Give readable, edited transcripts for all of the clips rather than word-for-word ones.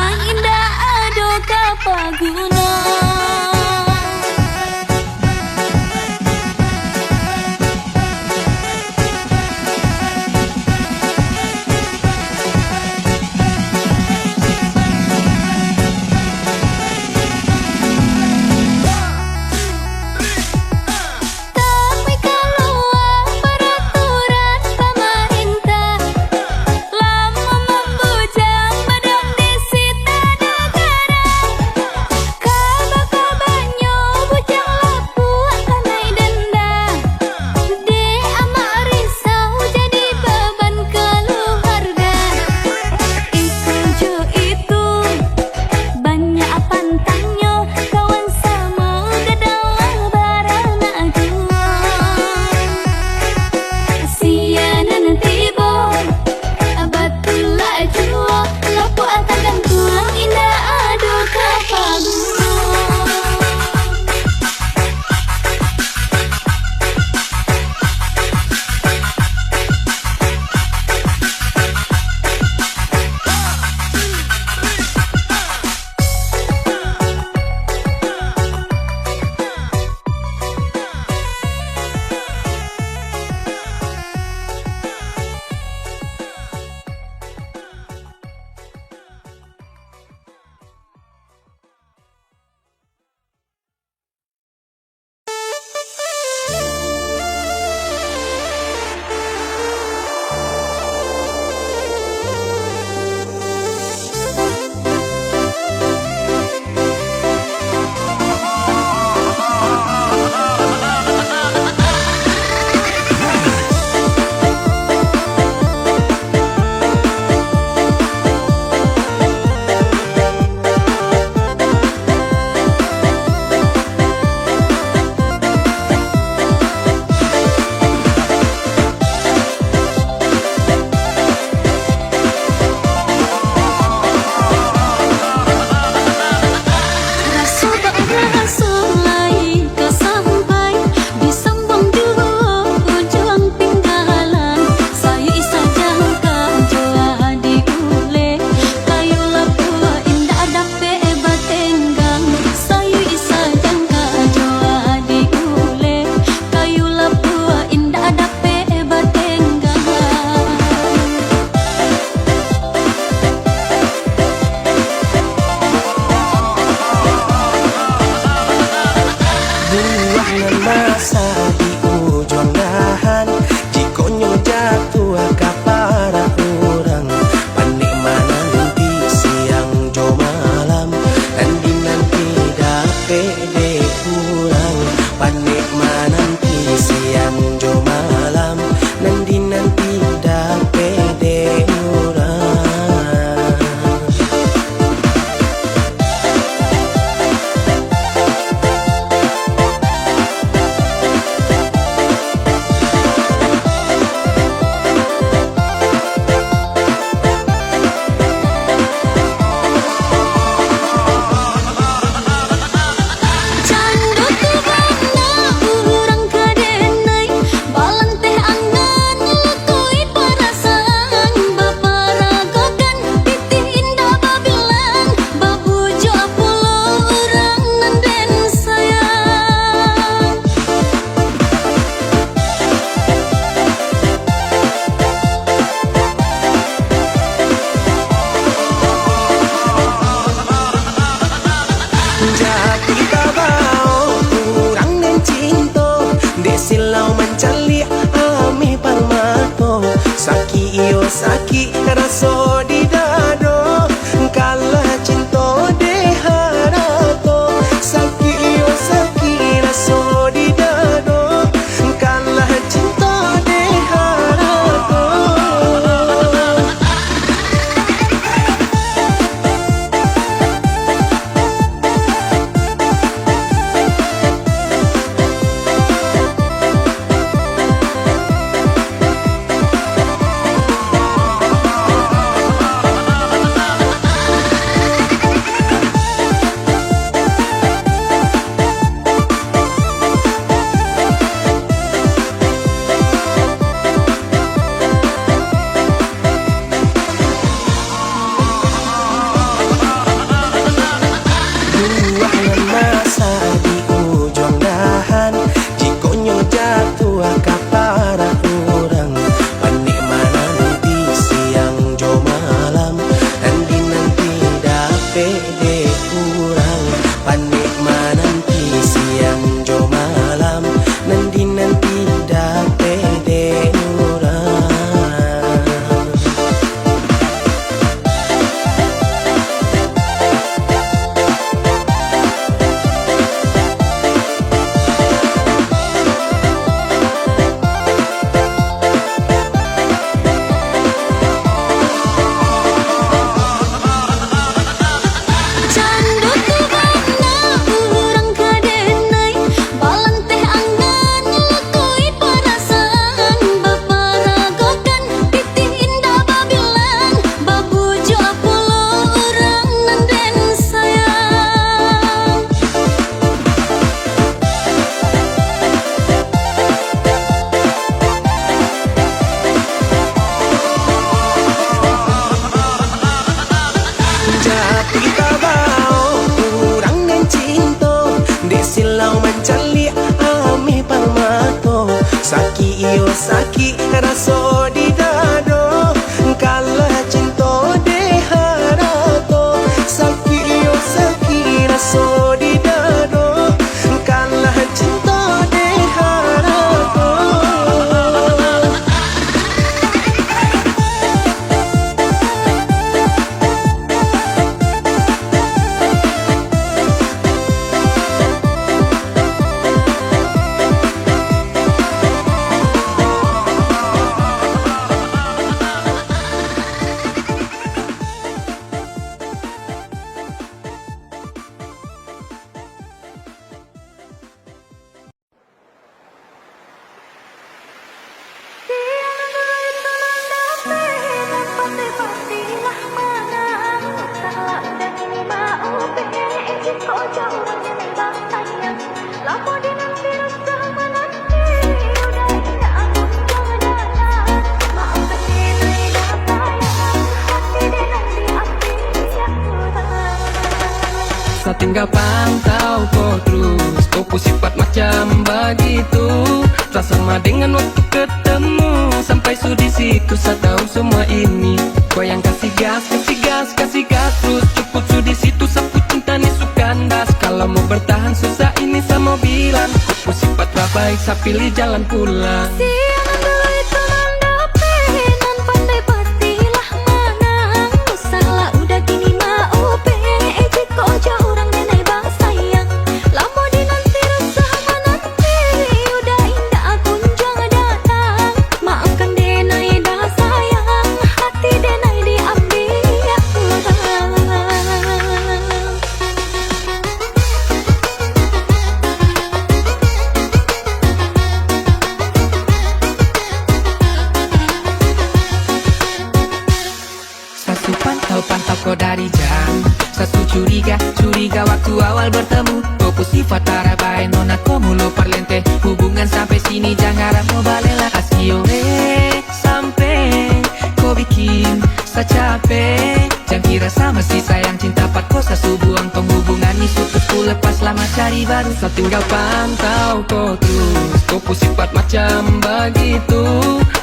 tuang indah ado kapaguna. Saki raso di dado kalah cinta de harato saki yo saki raso di dado kalah cinta de harato. kau jauh mengenai bangsa yang lama dinanti rasa menanti. Udah indah aku jangan datang, maafkan dinai dah sayang, hati dinai diambil yang kurang. Saya tinggal pantau kau terus, kau pun sifat macam begitu. Tak sama dengan waktu ketemu, sampai di situ saya tahu semua ini. Kau yang kasih gas, kasih gas, kasih gas terus. Cukup di situ sapu cinta ni sukandas. Kalau mau bertahan susah ini saya mau bilang, kau pun sifat terbaik, saya pilih jalan pulang. Siangan dulu itu nandape, nan pandai pastilah menang. Salah udah kini mau pe, jika jauh orang denai bang sayang. Lama dinanti rasa menanti, udah indah aku jangan datang. Maafkan denai dah sayang, hati denai diambil ya kurang. Satu pantau kau dari jauh. Satu curiga waktu awal bertemu. Kau pun sifat tarabai, nona kau mulu parlente. Hubungan sampai sini jangan harap mau balela. Asio sampai kau bikin saya capek. Jangan kira sama si sayang cinta pat kau buang. Penghubungan ini putus ku lepas lama cari baru. Saya tinggal pantau kau terus, kau pun sifat macam begitu.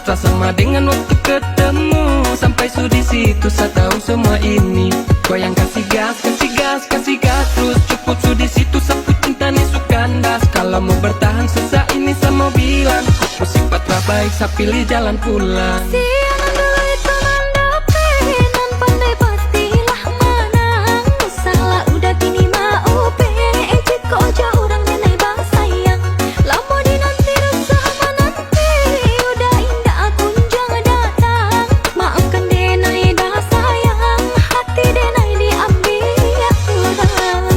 Tak sama dengan waktu ketemu, sampai di situ saya tahu semua ini. Kau yang kasih gas, kasih gas, kasih gas terus. Cukup di situ sapu cinta ni sukandas. Kalau mau bertahan susah ini saya mau bilang, kau sifat terbaik, saya pilih jalan pulang. Siangan dulu itu nandape, nan pandai pastilah menang. Salah udah kini mau pe, jika jauh orang denai bang sayang. Lama dinanti rasa menanti, udah indah aku jangan datang. Maafkan denai dah sayang, hati denai diambil ya kurang.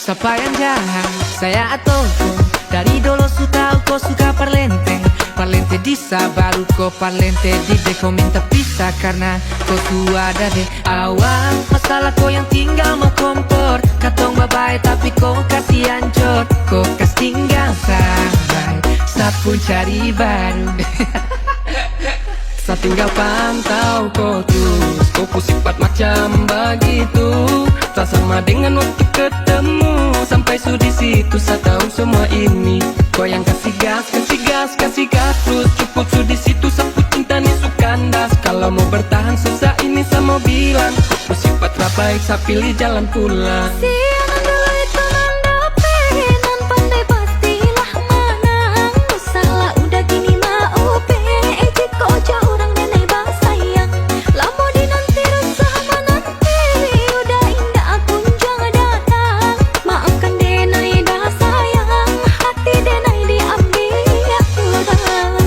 Siapa yang jahat, saya atau kau? Dari dulu su tahu kau suka parlente. Parlente disa baru kau parlente di kau minta pisah karena kau tu ada deh awal. Masalah kau yang tinggal mau kompor. Katong babai tapi kau kasih hancur. Kau kasih tinggal sabai, saya pun cari baru. Saya tinggal pantau kau terus, kau pun sifat macam begitu. Tak sama dengan waktu ketemu, sampai di situ saya tahu semua ini. Kau yang kasih gas, kasih gas, kasih gas terus. Cukup di situ sapu cinta ni sukandas. Kalau mau bertahan susah ini saya mau bilang, kau sifat terbaik, saya pilih jalan pulang. Siangan dulu itu nandape, nan pandai pastilah menang. Salah udah kini mau pe, jika jauh orang denai bang sayang. Lama dinanti rasa menanti, udah indah aku jangan datang. Maafkan denai dah sayang, hati denai diambil ya kurang.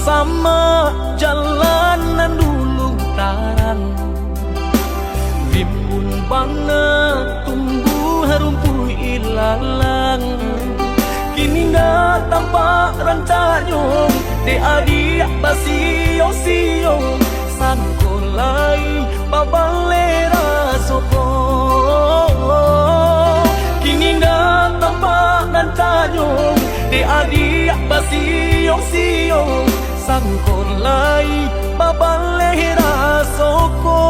Sama jalanan dulu taran, rimbun banget tumbuh rumpuh ilalang. Kini dah tampak rancanyong, de adik basio-sio. Sangkolai babalera sopo. Kini dah tampak rancanyong, de adik basio-sio. Sangkolai babalera soko.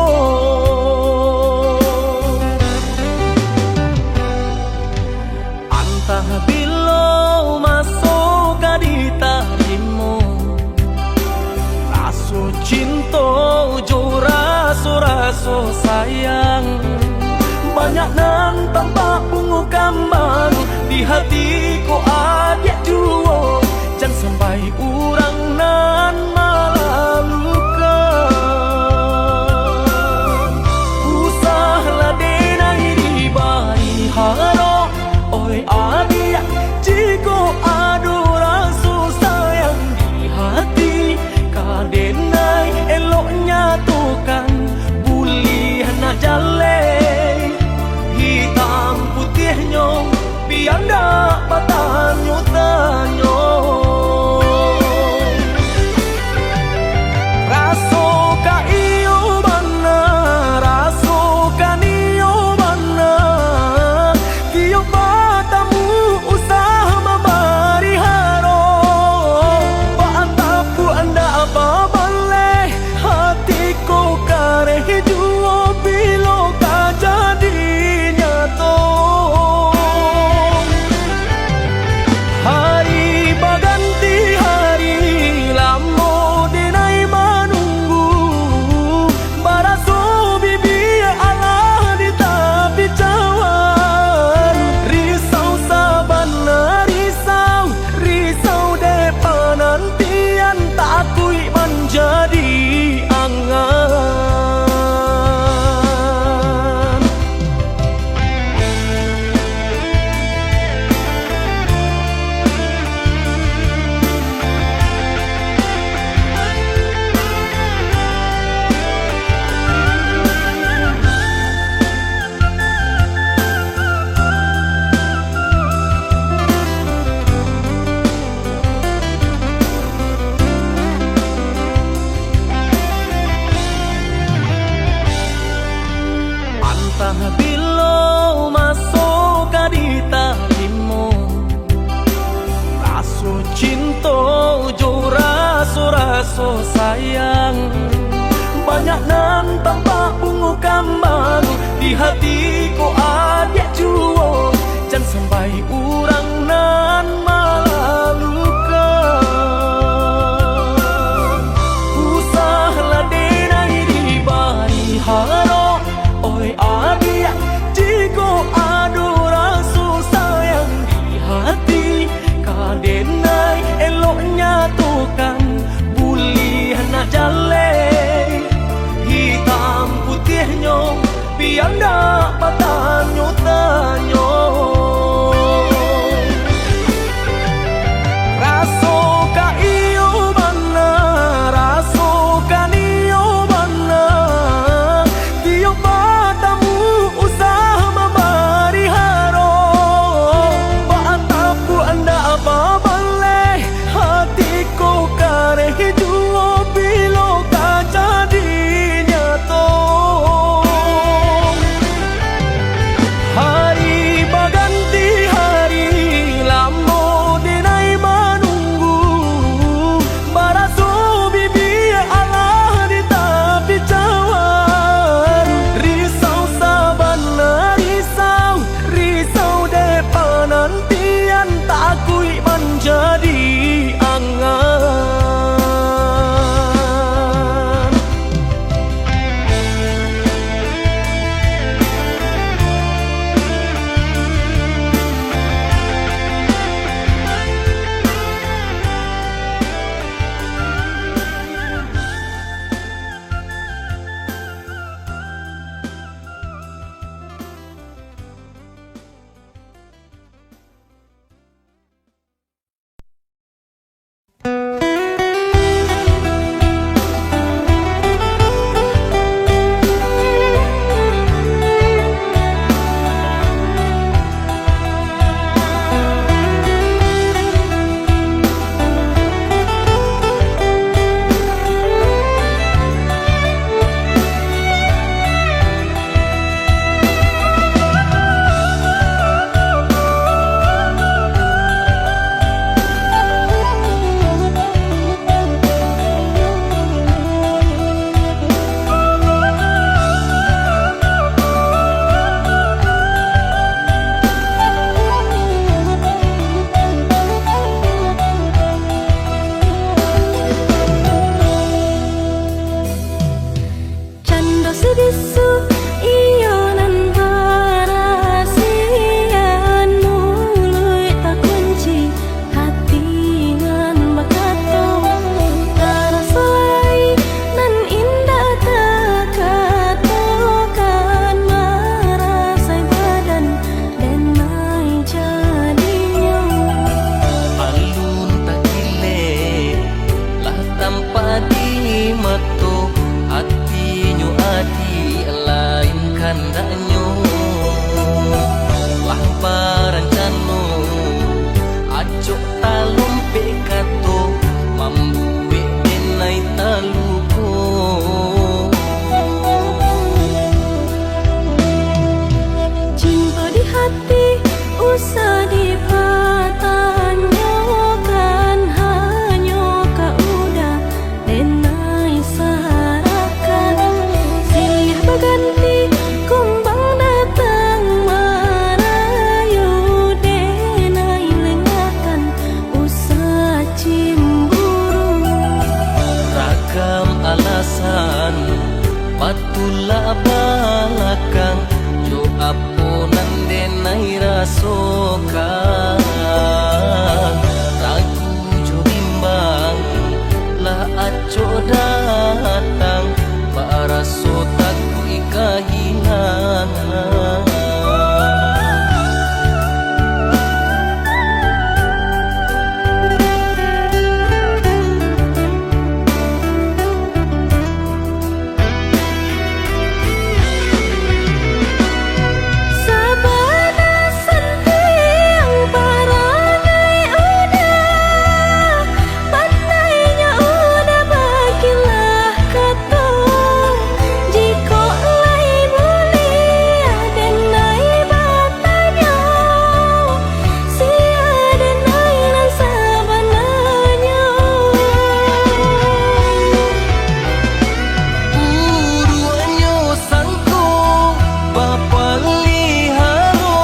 cinta jo raso-raso sayang. Banyak nan tampak bunga kambang di hatiku adik duo. Jangan sampai orang nan malah luka. Usahlah denai di bari haro. Oi adik jika ada rasa sayang di hati, kadenai eloknya tukang buli nak jale. Hitam putihnya biar dak patahnya tanyo. Raso ka iyo bana, raso ka niyo bana. Tiyo batamu usah mabari haro. Baatapu anda apa baleh, hatiku kareh juo bilo ka jadi nyato. Hari baganti hari lamo denai manunggu. Baraso bibi Allah di tapi cawan. Risau sabana risau, risau depan nantian tak akui menjadi angan. Entah bila masuk di talimu, raso cinta jo raso-raso sayang. Banyak nan tampak bunga kambang di hatiku adik juo. Jangan sampai orang nan malah luka. Usahlah denai di bari haro. Oi adik jika ada rasa sayang di hati, kadenai eloknya tukang buli nak jale. tula balakang jo apunan denai rasoka ragu jo bimbang la aco datang baraso takui kahilangan. Sabana sentiang parangai udah, pandainya udah bagilah katong. Jiko lai mulia denai batanya, sia denai lan sabananya. Uruanyo sangko bapaliharo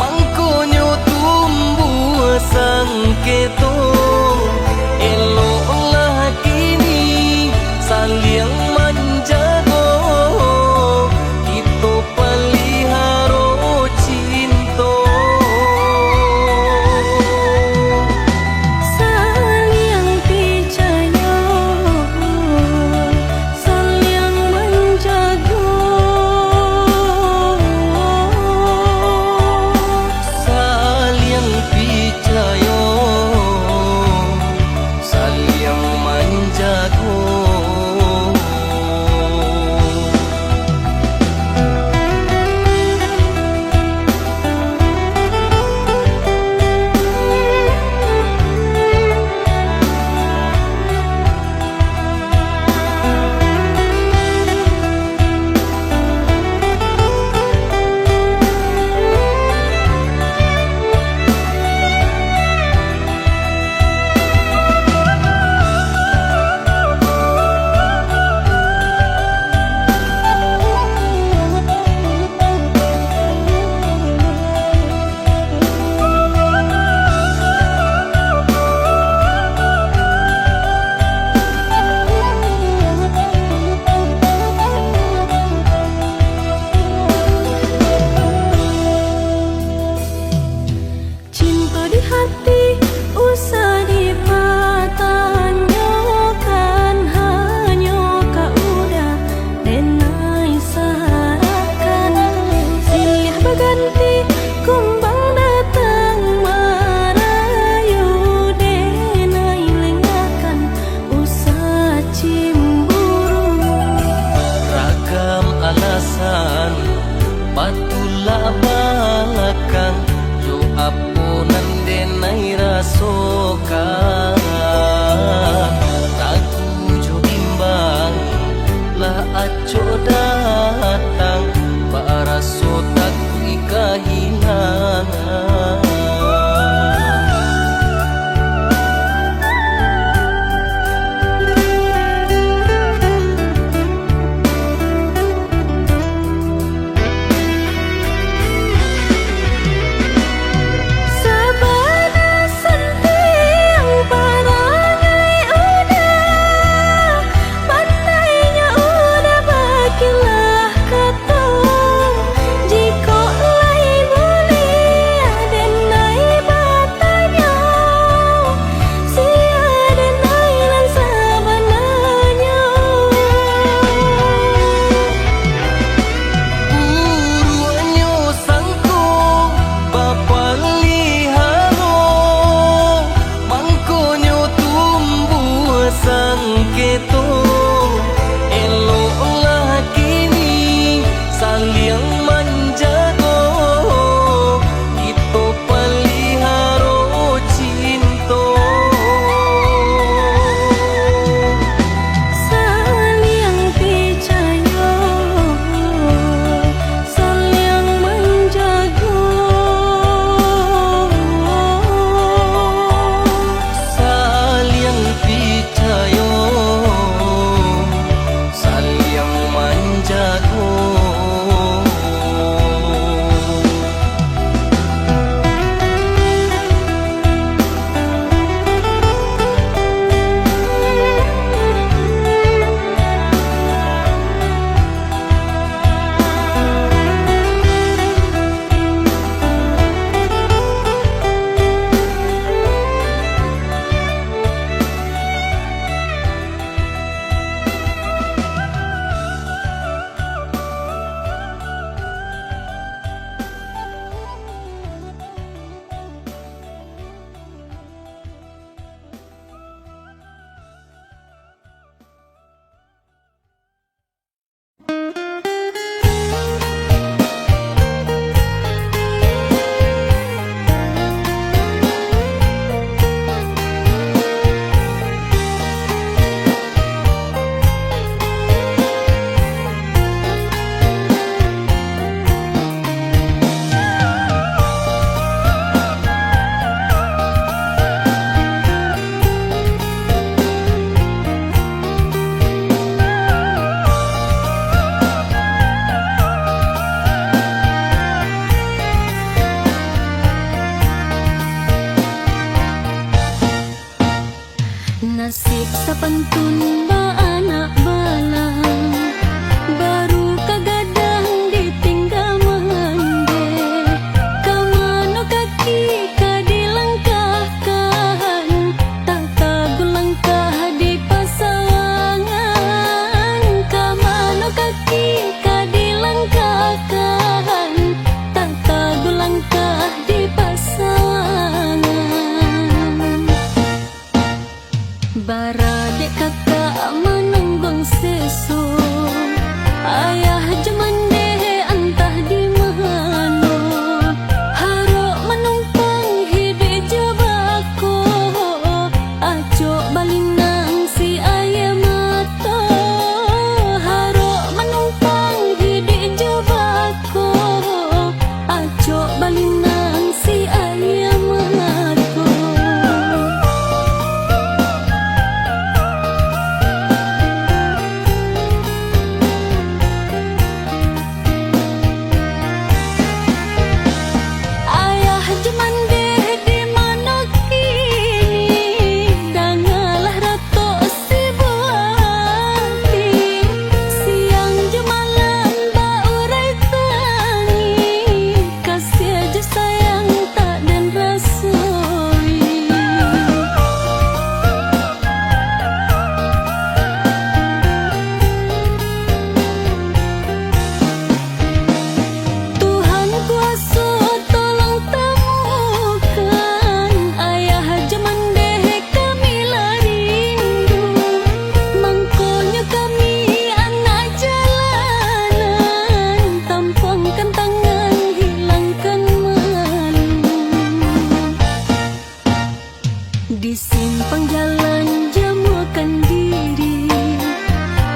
mangkonyo tumbuh sangketo eloklah kini saling manjago kita paliharo cinto Saling picayo, saling menjaga. saling picayo saling manjago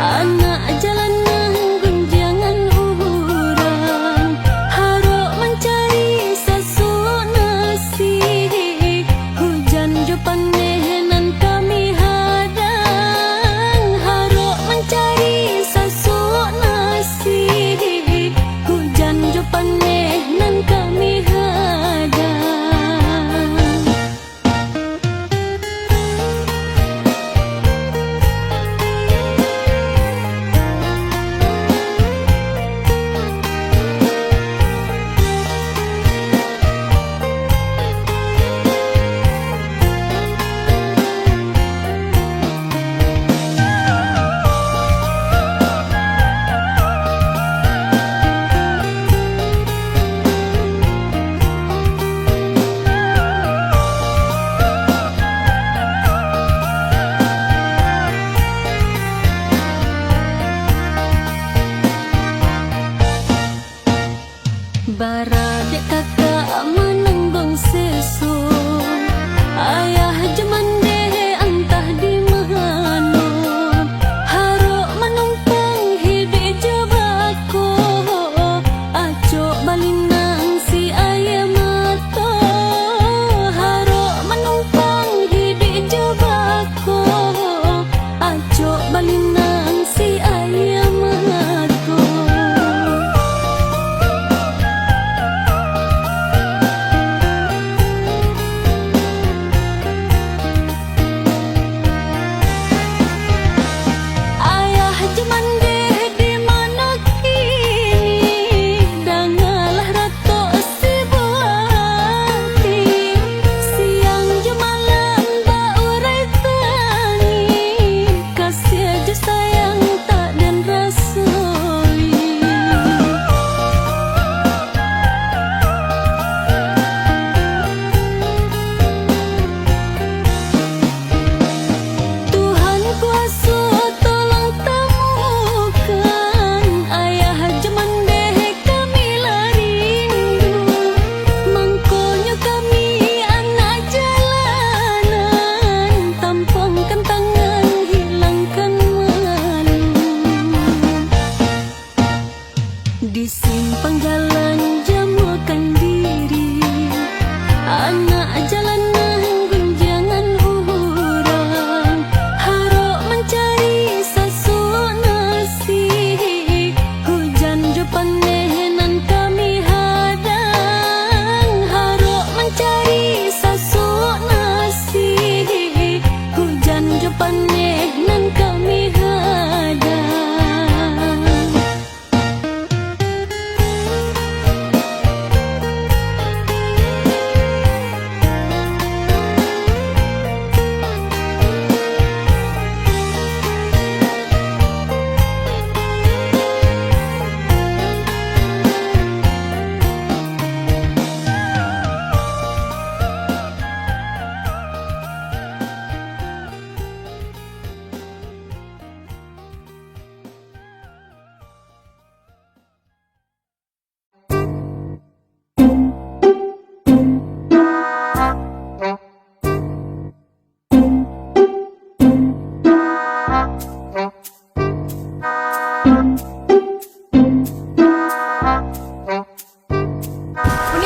Anak jalanan gunjangan urang, harok mencari sasuk nasi. Hujan jo panenan kami hadang, harok mencari sasuk nasi. Hujan jo panenan kami hadang. Baradik kakak menanggung sesu, ayah jemande entah di mana. Harok menumpang hidup jebako, acok balinang si ayah mata. Harok menumpang hidup jebako, acok balinang si ayah mata. Di simpang jalan jamukan diri, anak jalanan gunjangan urang, harok mencari sasuk nasi. Hujan jo panenan kami hadang, harok mencari sasuk nasi. Hujan jo panenan kami hadang.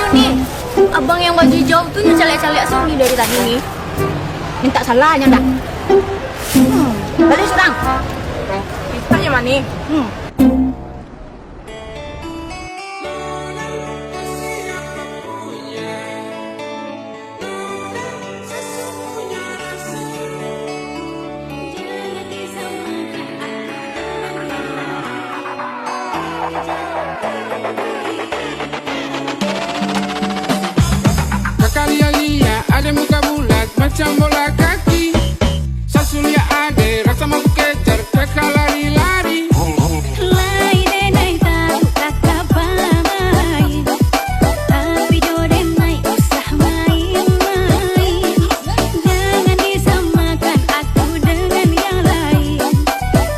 Uni, abang yang baju hijau tuh nyelek-celek Sony dari tadi nih. Minta salahnya dah. Balik seorang. Tanya mana? Kakalia ada muka bulat macam bola kaki. Sasulia ada rasa mampu kejar kakak lari-lari. Lai denai tahu kakak main, tapi jodoh naik usah main-main. Jangan disamakan aku dengan yang lain,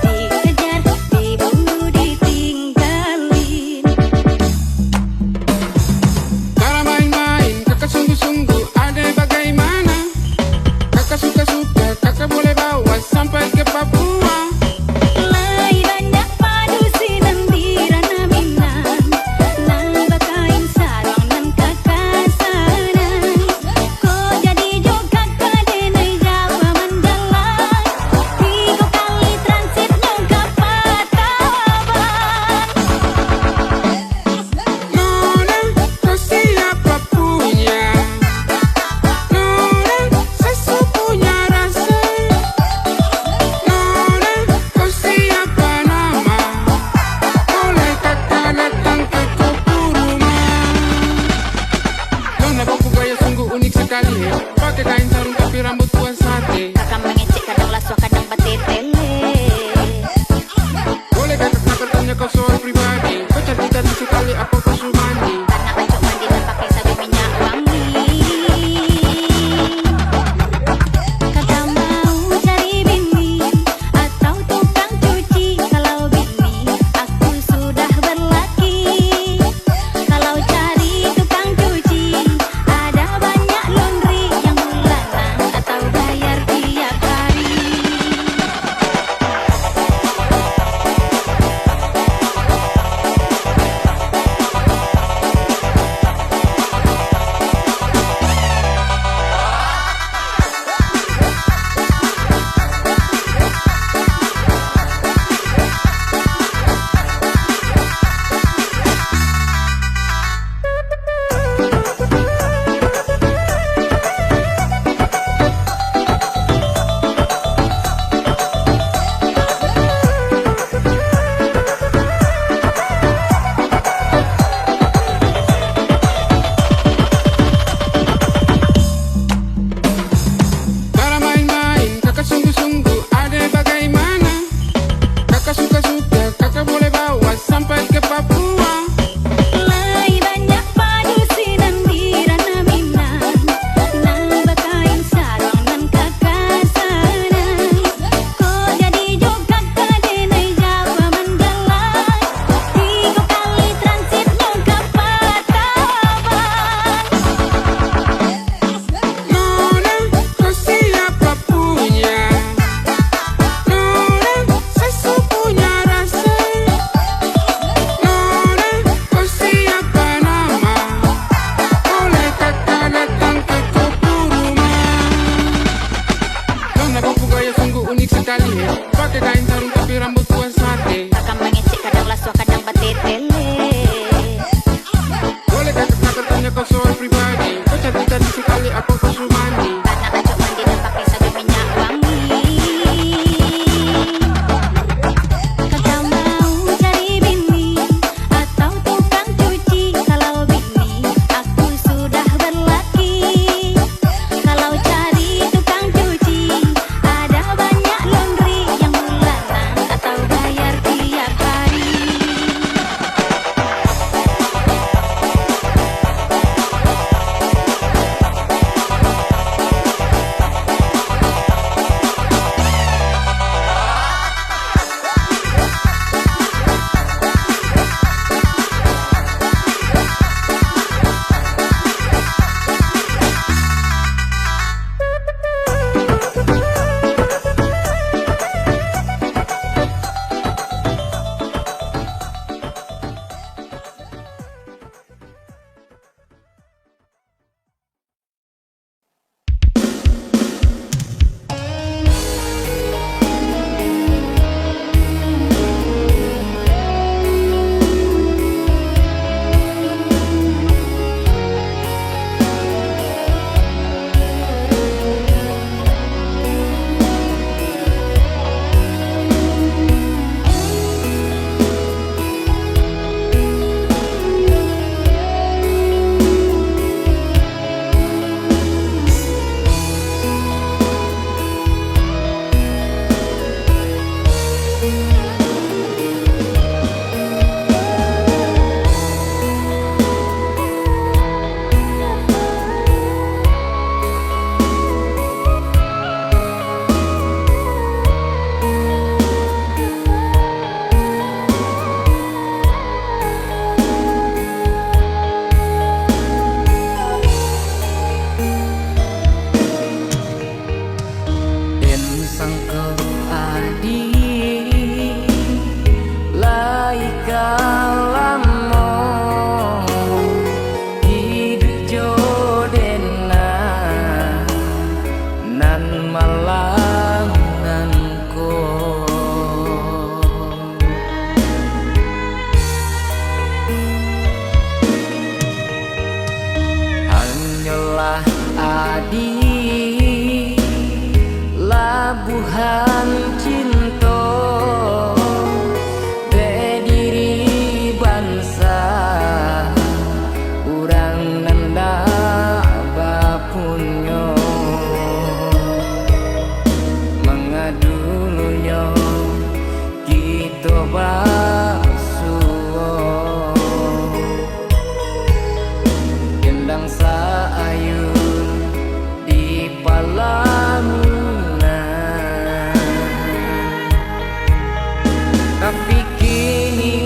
dikejar, dibunuh, ditinggalin. Cara main-main kakak sungguh-sungguh ada bagaimana. Kakak basuo gendang saayun di palamina. Tapi kini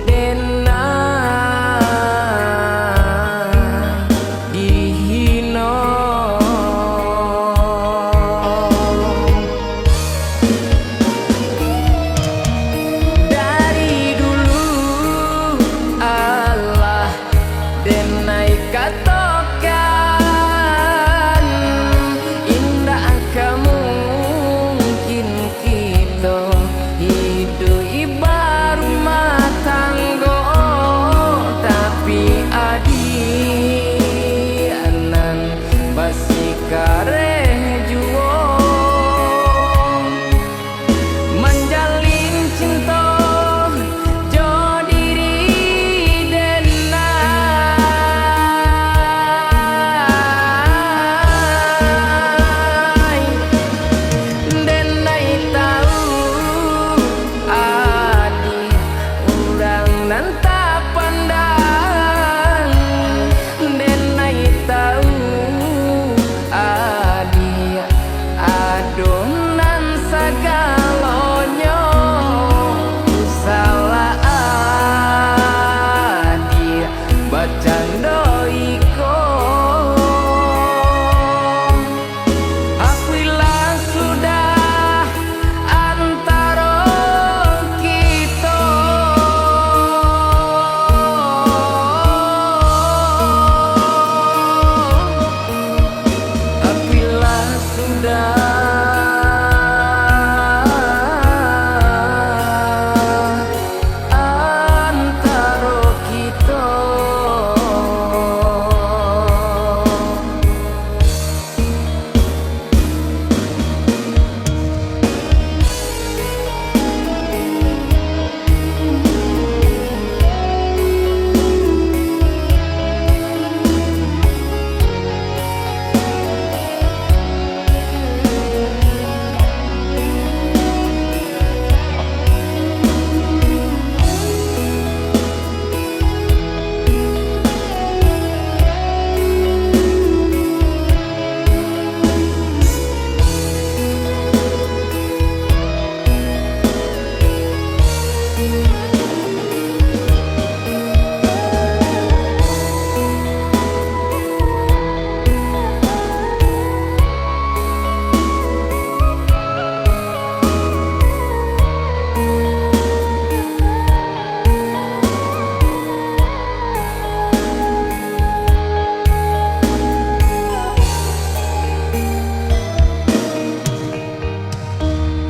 dena dihino. Dari dulu Allah denai katokan indah kamu mungkin kita hidup ibar rumah tanggo, tapi adi anan basi kareh juo menjalin cinta jo diri denai tahu adi urang nan tak pandang, denai tahu adi adonan sagalonyo salah adi bacando iko. Akuilah sudah antara kita, akuilah sudah antara kita.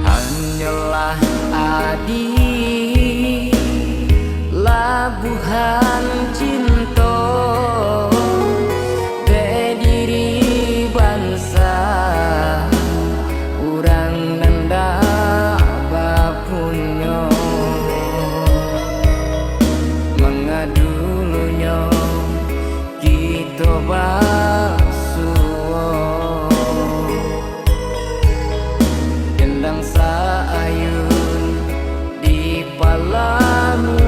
Hanyalah adi labuhan cinta de diri bangsa urang nanda bapunyo mengadulunya kita basuo gendang saayun di palamina.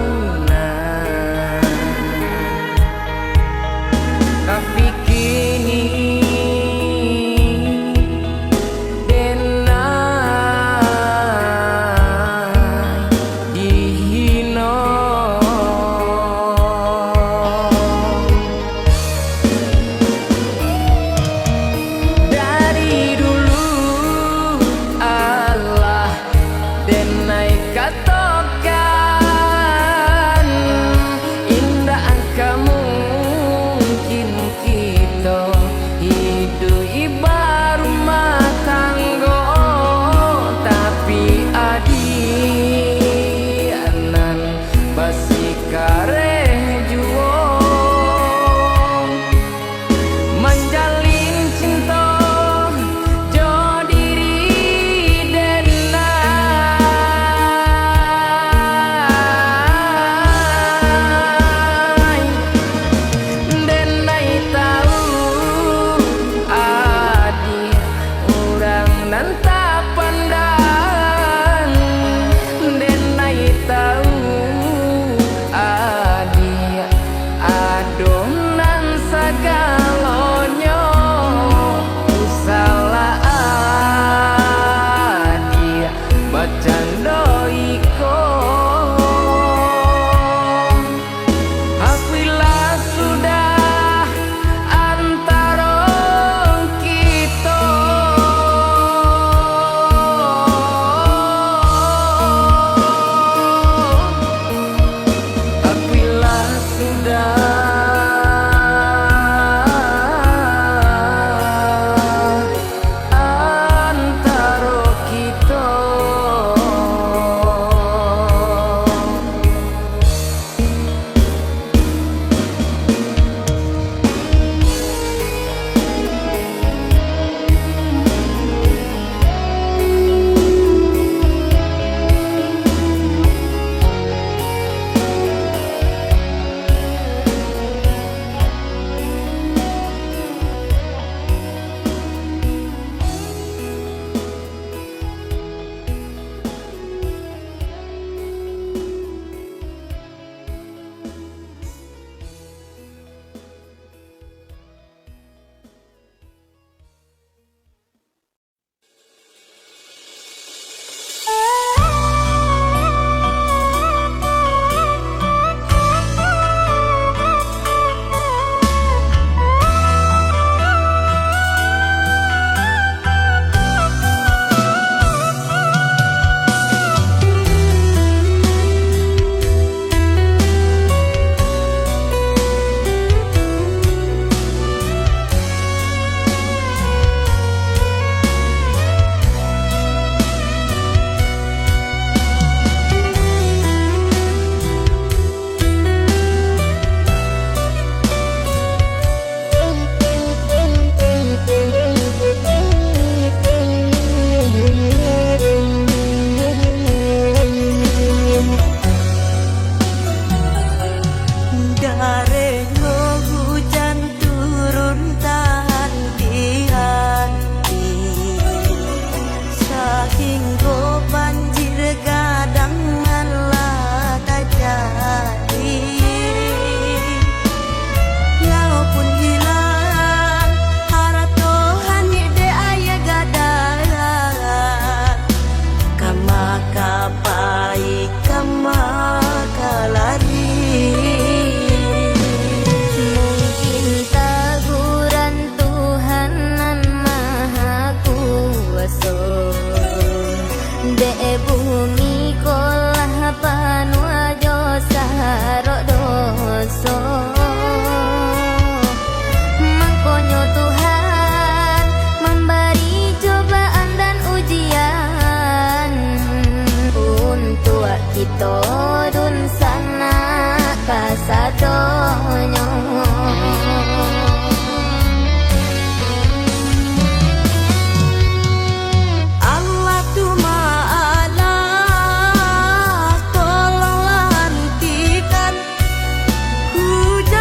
makapai kamakalari. Mungkin teguran Tuhan nan maha kuasa, dek bumi kolah panu ajo sarok dosa. Makanya Tuhan memberi cobaan dan ujian untuk kita dun sana kasadonyo. Allah tu ma'alah, tolonglah hentikan hujan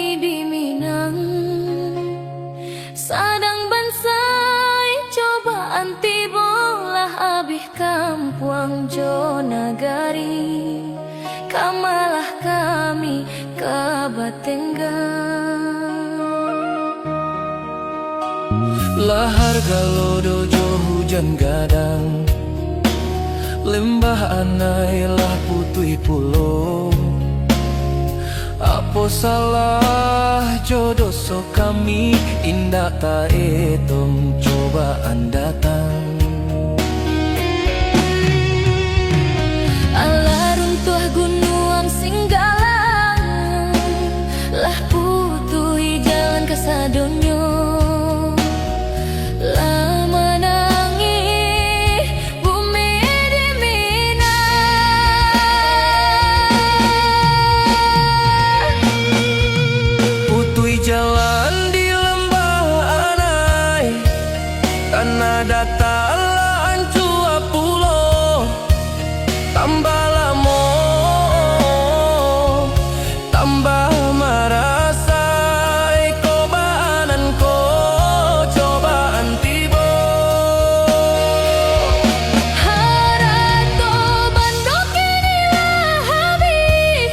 kami di Minang, sadang bansai cobaan tibolah abih kampuang jo nagari, kamalah kami kabatenggang. Lahar galodo jo hujan gadang, lembah anailah putui pulau. Apa salah jodoh so kami, indah tak etong cobaan datang. Ala runtuh gunung Singgalang, lah putui jalan ke sadonyo. Lama nangis bumi di Minang, Putui jalan di lembah anai, tanah datar lah ancua pulau. Tambah lamo, tambah marasa, cobaan ko, cobaan tiba. harato bandok inilah habis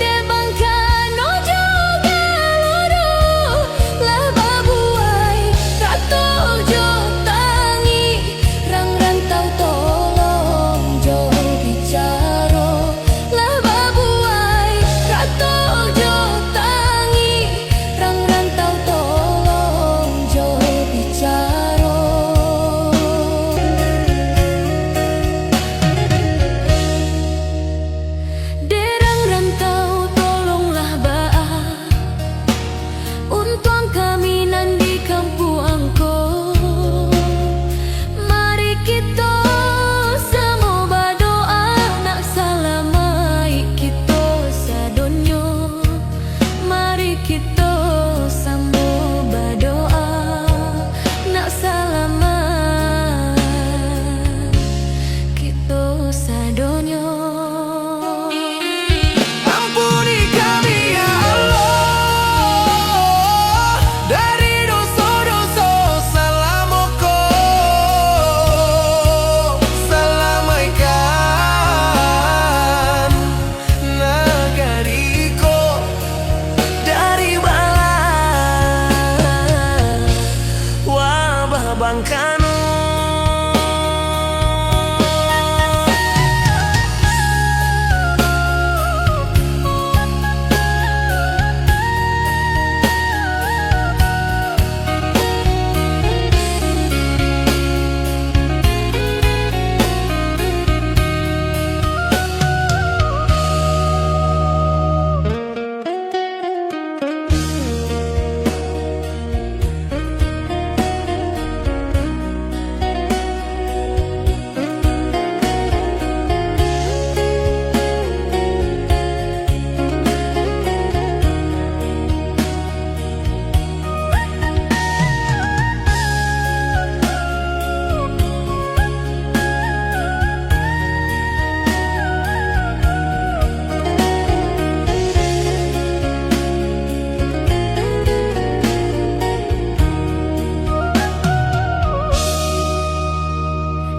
de bangkano juga loro, lah babuai rato jo tangi, rang rantau tolong jo bicaro, lah babuai rato jo tangi, rang rantau tolong jo bicaro. Derang rantau tolonglah baah, untung kami nan di kampuangko. Mari kita sama berdoa, nak salamai kita sadonyo. Mari kita sama berdoa, nak salamai kita sadonyo. Ampuni kami ya Allah, dari dosa-dosa salamoko. Salamaikan nagariko dari bala wabah bangkano.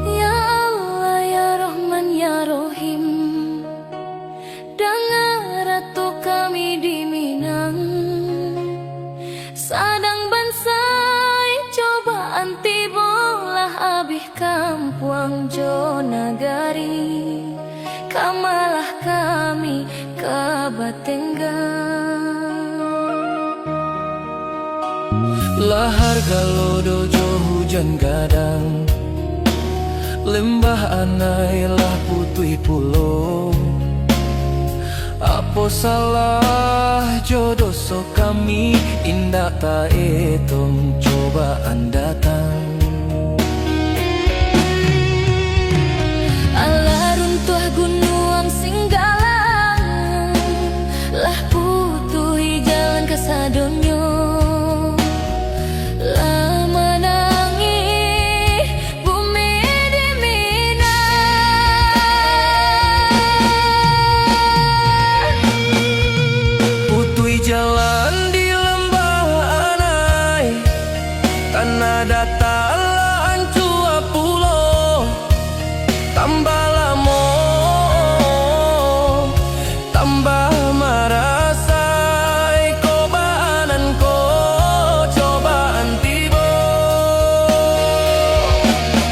Ya Allah ya Rahman ya Rohim, dengar ratu kami di Minang, sadang bansai cobaan tibolah abih kampuang jo nagari, kamalah kami kabatenggang. Lahar galodo jo hujan gadang, lembah anailah putui pulau. Apa salah jodoh so kami, indah tak etong cobaan datang. Ala runtuh gunung Singgalang, lah putui jalan ke sadonyo. Lama nangis bumi di Minang, Putui jalan Amba marasai cobaan ko, cobaan tiba.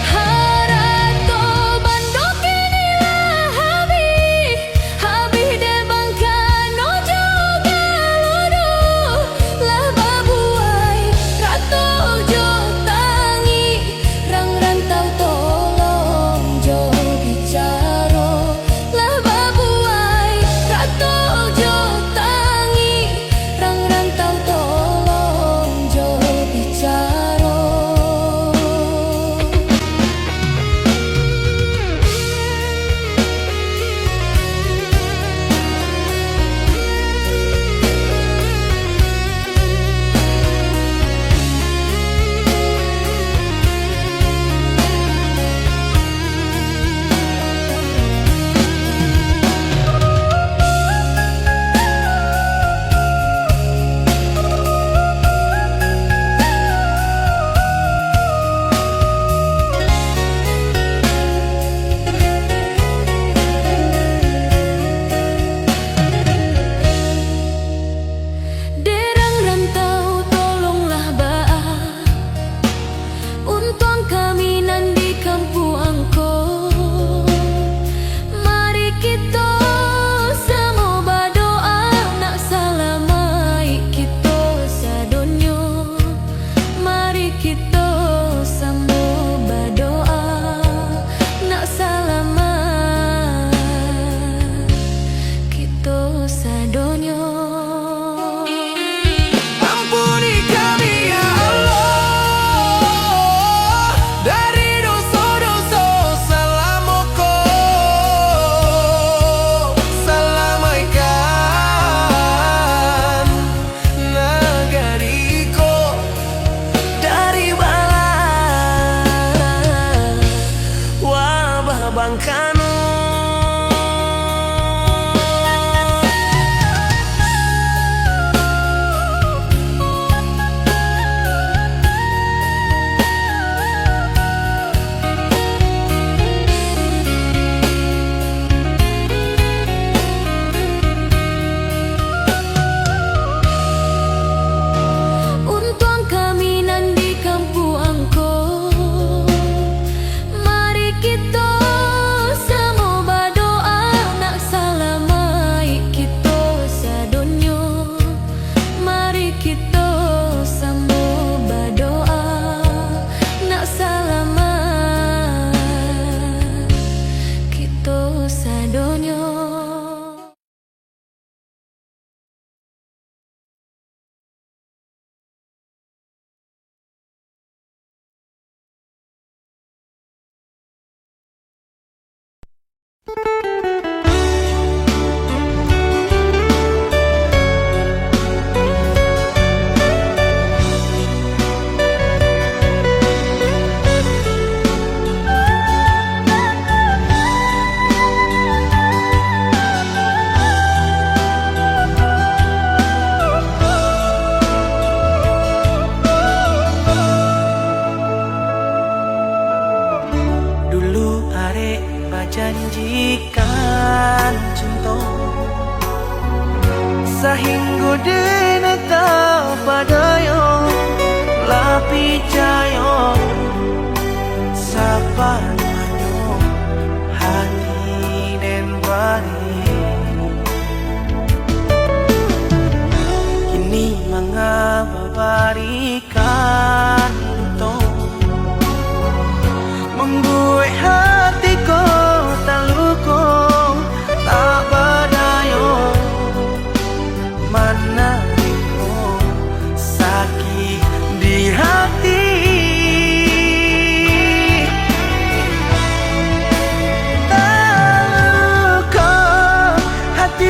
Harato bandok inilah habis de bangkano juga lodo lah babuai rato jo tangi rang rantau tolong jo bicaro lah babuai rato jo tangi rang rantau tolong jo bicaro. Derang rantau tolonglah baa untung kami nan di kampung angko. Mari kita sama berdoa nak salamai kita sadonyo. Mari kita sama berdoa nak salamai kita sadonyo. Ampuni kami ya Allah dari dosa-dosa salamoko. Salamaikan nagariko dari bala wabah bangkano. Untung kami nan di kampung angko. Mari kita sama berdoa nak salamai kita sadonyo. Mari kita sama berdoa nak salamai kita sadonyo. Dulu arek bajanjikan cinta sahingga dene tau padayo lapi jayo sapanyo hati den wari kini mengabarikan to membuat hatiku tak luka tak badayo mana itu sakit di hati tak luka hati